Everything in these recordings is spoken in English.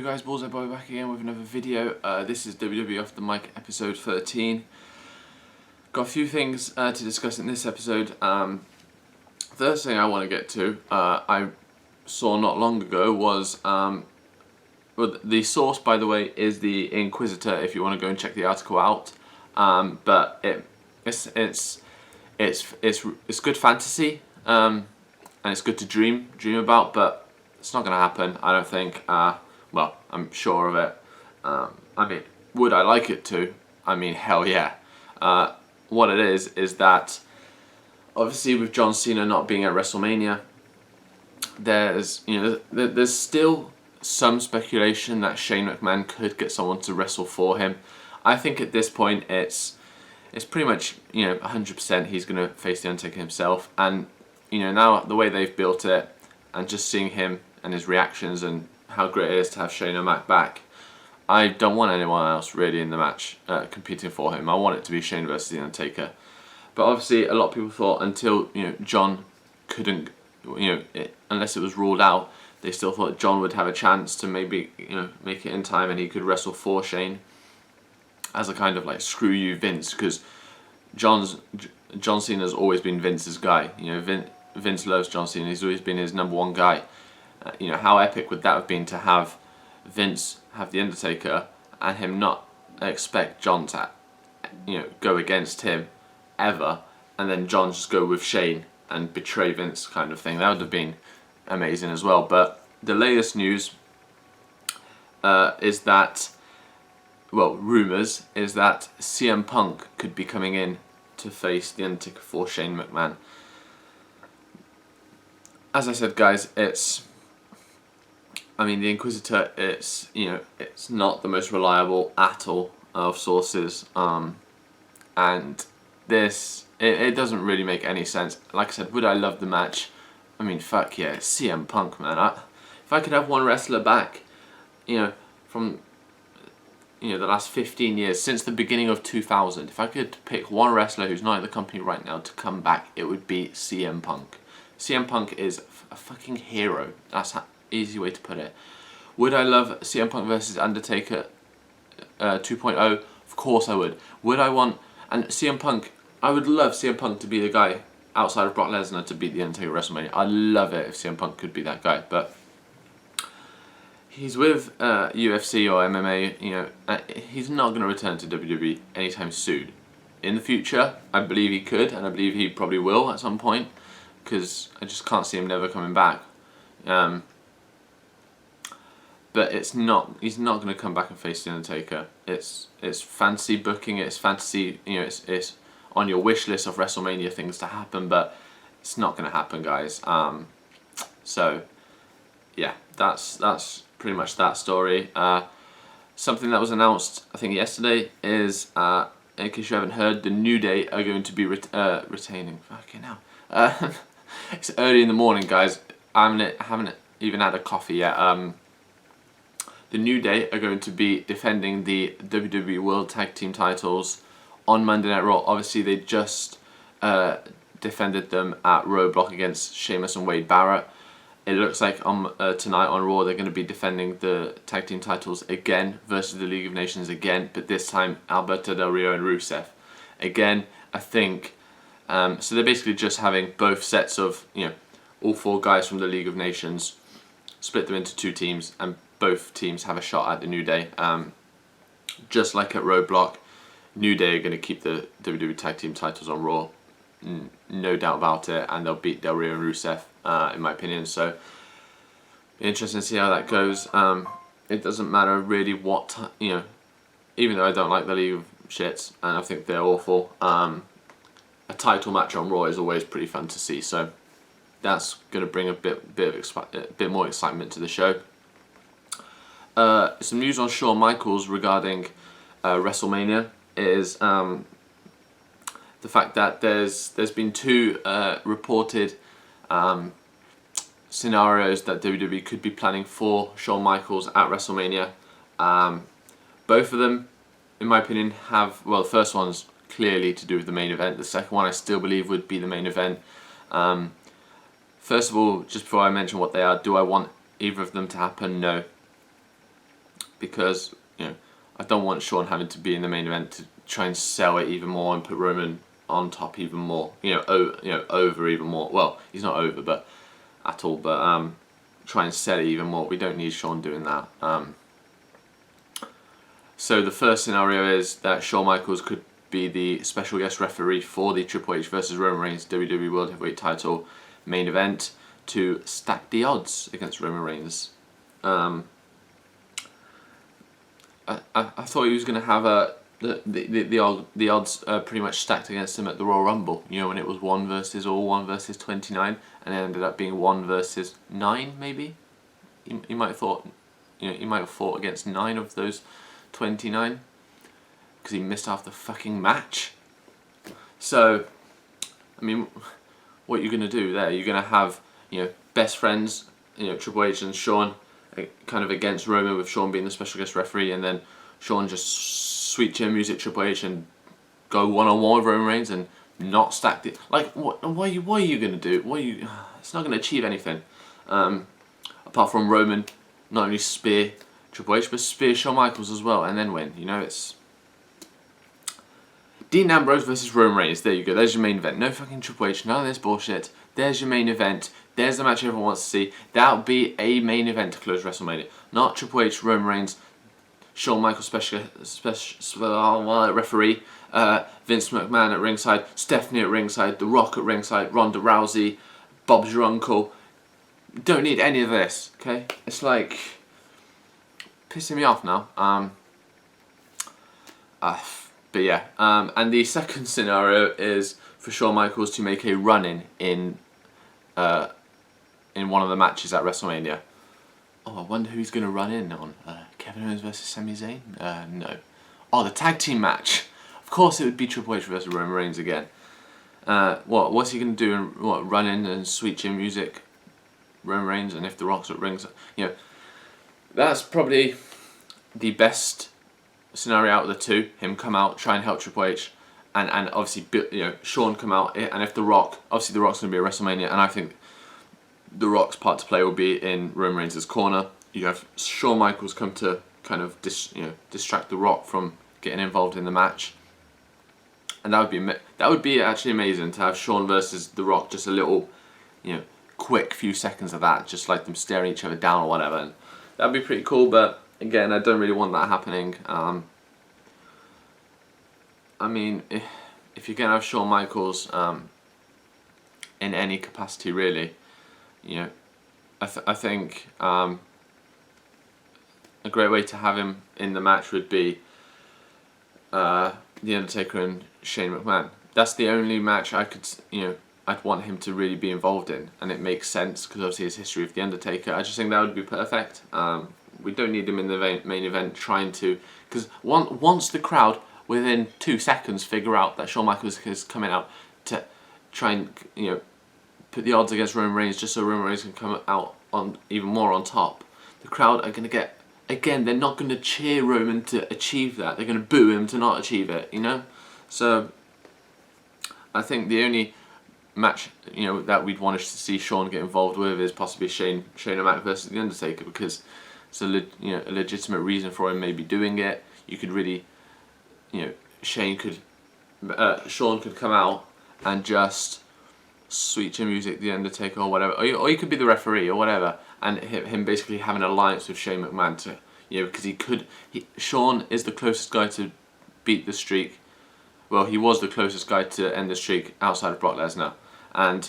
Yo guys, Bullseye Boy back again with another video. This is WWE Off the Mic episode 13. Got a few things to discuss in this episode. First thing I want to get to, I saw not long ago was, well, the source by the way is the Inquisitor if you want to go and check the article out. But it's good fantasy, and it's good to dream about, but it's not going to happen, I don't think. Well, I'm sure of it. I mean, would I like it to? I mean, hell yeah. What it is that obviously with John Cena not being at WrestleMania, there's still some speculation that Shane McMahon could get someone to wrestle for him. I think at this point it's pretty much 100% he's gonna face the Undertaker himself, and now the way they've built it and just seeing him and his reactions and how great it is to have Shane O'Mac back, I don't want anyone else really in the match competing for him. I want it to be Shane versus the Undertaker. But obviously a lot of people thought until John couldn't, unless it was ruled out, they still thought John would have a chance to maybe make it in time and he could wrestle for Shane as a kind of like screw you Vince, because John Cena's always been Vince's guy. Vince loves John Cena. He's always been his #1 guy. How epic would that have been to have Vince have the Undertaker and him not expect John to go against him ever, and then John just go with Shane and betray Vince kind of thing. That would have been amazing as well. But the latest news is that, well, rumours is that CM Punk could be coming in to face the Undertaker for Shane McMahon. As I said, guys, the Inquisitor, it's not the most reliable at all of sources, and this, it doesn't really make any sense. Like I said, would I love the match? I mean, fuck yeah, CM Punk, man. If I could have one wrestler back, from the last 15 years, since the beginning of 2000, if I could pick one wrestler who's not in the company right now to come back, it would be CM Punk. CM Punk is a fucking hero. That's an easy way to put it. Would I love CM Punk versus Undertaker 2.0? Of course I would. Would I want... And CM Punk, I would love CM Punk to be the guy outside of Brock Lesnar to beat the Undertaker at WrestleMania. I'd love it if CM Punk could be that guy. But he's with UFC or MMA, he's not going to return to WWE anytime soon. In the future, I believe he could, and I believe he probably will at some point, because I just can't see him never coming back. But he's not going to come back and face the Undertaker. It's fantasy booking. It's fantasy. It's on your wish list of WrestleMania things to happen, but it's not going to happen, guys. So yeah, that's pretty much that story. Something that was announced, I think yesterday, is in case you haven't heard, the New Day are going to be retaining. Fucking hell. It's early in the morning, guys. I haven't even had a coffee yet. The New Day are going to be defending the WWE World Tag Team titles on Monday Night Raw. Obviously, they just defended them at Roadblock against Sheamus and Wade Barrett. It looks like tonight on Raw they're going to be defending the tag team titles again versus the League of Nations again, but this time Alberto Del Rio and Rusev. Again, I think... so they're basically just having both sets of, all 4 guys from the League of Nations, split them into 2 teams, and both teams have a shot at the New Day. Just like at Roadblock, New Day are going to keep the WWE Tag Team titles on Raw, no doubt about it, and they'll beat Del Rio and Rusev, in my opinion. So, interesting to see how that goes. It doesn't matter really what, even though I don't like the League of Shits, and I think they're awful, a title match on Raw is always pretty fun to see, so that's going to bring a bit more excitement to the show. Some news on Shawn Michaels regarding WrestleMania is the fact that there's been 2 reported scenarios that WWE could be planning for Shawn Michaels at WrestleMania. Both of them, in my opinion, have, well, the first one's clearly to do with the main event. The second one I still believe would be the main event. First of all, just before I mention what they are, do I want either of them to happen? No. because I don't want Shawn having to be in the main event to try and sell it even more and put Roman on top even more. Over even more. Well, he's not over, but at all. But try and sell it even more. We don't need Shawn doing that. So the first scenario is that Shawn Michaels could be the special guest referee for the Triple H versus Roman Reigns WWE World Heavyweight Title main event to stack the odds against Roman Reigns. I thought he was going to have the odds pretty much stacked against him at the Royal Rumble. When it was 1 versus 29, and it ended up being 1 versus 9 maybe. You might have thought, he might have fought against 9 of those 29 because he missed half the fucking match. So, I mean, what are you going to do there? You're going to have best friends, Triple H and Shawn, kind of against Roman, with Shawn being the special guest referee, and then Shawn just sweet chin music Triple H and go one-on-one with Roman Reigns and not stack it. Like, what are you going to do? It's not going to achieve anything. Apart from Roman not only spear Triple H, but spear Shawn Michaels as well, and then win. It's Dean Ambrose versus Roman Reigns. There you go. There's your main event. No fucking Triple H. None of this bullshit. There's your main event. There's the match everyone wants to see. That would be a main event to close WrestleMania. Not Triple H, Roman Reigns, Shawn Michaels special referee, Vince McMahon at ringside, Stephanie at ringside, The Rock at ringside, Ronda Rousey, Bob's your uncle. Don't need any of this, okay? It's like pissing me off now. But yeah, and the second scenario is for Shawn Michaels to make a run-in in one of the matches at WrestleMania. Oh, I wonder who he's going to run in on. Kevin Owens versus Sami Zayn? No. Oh, the tag team match. Of course it would be Triple H versus Roman Reigns again. What's he going to do? Run in and sweet chin music Roman Reigns, and if The Rock's at ringside? That's probably the best scenario out of the two. Him come out, try and help Triple H, and obviously Shawn come out, and if The Rock, obviously The Rock's going to be at WrestleMania, and I think The Rock's part to play will be in Roman Reigns' corner. You have Shawn Michaels come to kind of distract The Rock from getting involved in the match, and that would be actually amazing to have Shawn versus The Rock. Just a little, quick few seconds of that, just like them staring each other down or whatever, and that'd be pretty cool. But again, I don't really want that happening. I mean, if you're gonna have Shawn Michaels in any capacity, really, I think a great way to have him in the match would be The Undertaker and Shane McMahon. That's the only match I'd want him to really be involved in, and it makes sense because obviously his history with The Undertaker. I just think that would be perfect. We don't need him in the main event trying to, because once the crowd within 2 seconds figure out that Shawn Michaels is coming out to try and put the odds against Roman Reigns just so Roman Reigns can come out on even more on top, the crowd are going to get, again, they're not going to cheer Roman to achieve that. They're going to boo him to not achieve it, So I think the only match that we'd want to see Shawn get involved with is possibly Shane O'Mac versus The Undertaker, because it's a legitimate reason for him maybe doing it. You could really, Shawn could come out and just sweet chin music The Undertaker or whatever, or you could be the referee or whatever, and him basically have an alliance with Shane McMahon to, because Shawn is the closest guy to beat the streak. Well, he was the closest guy to end the streak outside of Brock Lesnar, and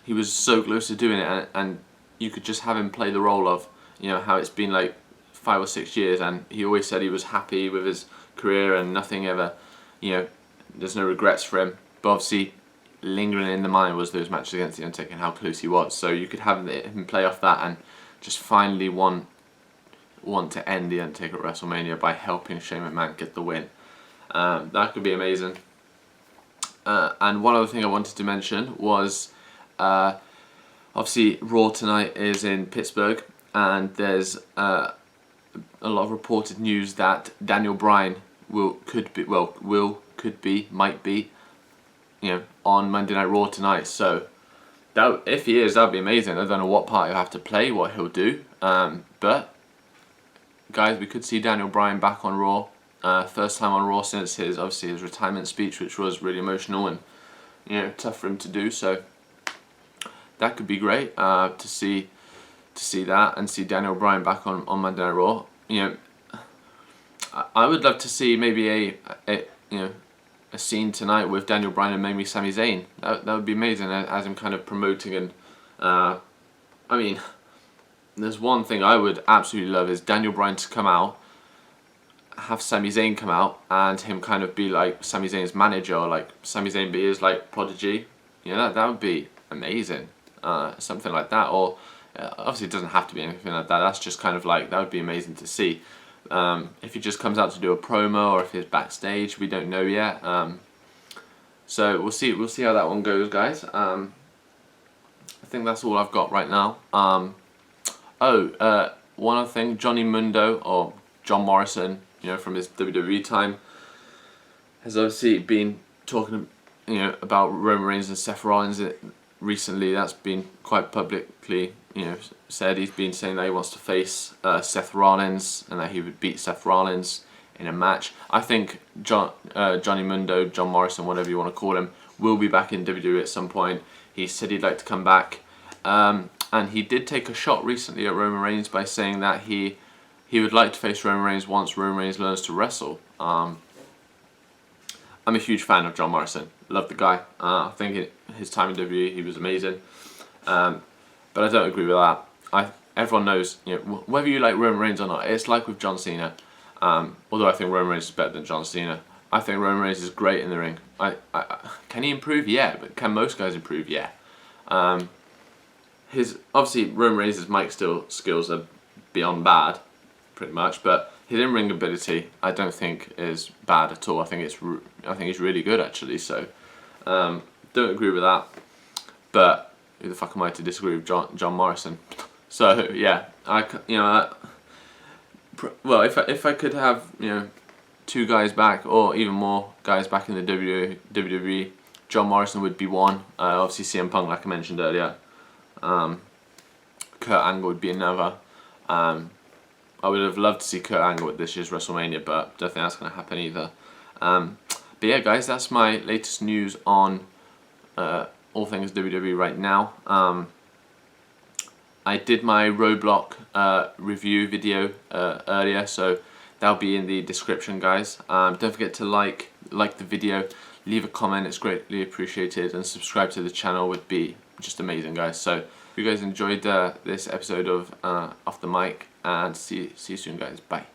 he was so close to doing it, and you could just have him play the role of, how it's been like 5 or 6 years, and he always said he was happy with his career and nothing ever, there's no regrets for him. But obviously, lingering in the mind was those matches against The Undertaker and how close he was. So you could have him play off that and just finally want to end The Undertaker at WrestleMania by helping Shane McMahon get the win. That could be amazing. And one other thing I wanted to mention was, obviously Raw tonight is in Pittsburgh, and there's a lot of reported news that Daniel Bryan might be, on Monday Night Raw tonight. So that, if he is, that'd be amazing. I don't know what part he'll have to play, what he'll do, but guys, we could see Daniel Bryan back on Raw. First time on Raw since his retirement speech, which was really emotional and tough for him to do. So that could be great to see that and see Daniel Bryan back on Monday Night Raw. I would love to see maybe a scene tonight with Daniel Bryan and maybe Sami Zayn. That would be amazing, as him kind of promoting and I mean, there's one thing I would absolutely love is Daniel Bryan to come out, have Sami Zayn come out, and him kind of be like Sami Zayn's manager, or like Sami Zayn be his like prodigy. That would be amazing. Something like that, or obviously it doesn't have to be anything like that. That's just kind of like, that would be amazing to see. If he just comes out to do a promo, or if he's backstage, we don't know yet. So we'll see how that one goes, guys. I think that's all I've got right now. One other thing, Johnny Mundo, or John Morrison, from his WWE time, has obviously been talking, about Roman Reigns and Seth Rollins recently. That's been quite publicly, said. He's been saying that he wants to face Seth Rollins, and that he would beat Seth Rollins in a match. I think Johnny Mundo, John Morrison, whatever you want to call him, will be back in WWE at some point. He said he'd like to come back. And he did take a shot recently at Roman Reigns by saying that he would like to face Roman Reigns once Roman Reigns learns to wrestle. I'm a huge fan of John Morrison. Love the guy. I think his time in WWE, he was amazing. But I don't agree with that. Everyone knows, whether you like Roman Reigns or not, it's like with John Cena. Although I think Roman Reigns is better than John Cena. I think Roman Reigns is great in the ring. Can he improve? Yeah. But can most guys improve? Yeah. Obviously Roman Reigns' mic skills are beyond bad, pretty much, but his in-ring ability I don't think is bad at all. I think he's really good, actually. So don't agree with that. But who the fuck am I to disagree with John Morrison? So yeah, well, if I could have two guys back, or even more guys back in the WWE, John Morrison would be one. Obviously CM Punk, like I mentioned earlier. Kurt Angle would be another. I would have loved to see Kurt Angle at this year's WrestleMania, but don't think that's going to happen either. But yeah, guys, that's my latest news on all things WWE right now. I did my Roadblock review video earlier, so that'll be in the description, guys. Don't forget to like the video, leave a comment, it's greatly appreciated, and subscribe to the channel would be just amazing, guys. So if you guys enjoyed this episode of Off the Mic, and see you soon, guys. Bye.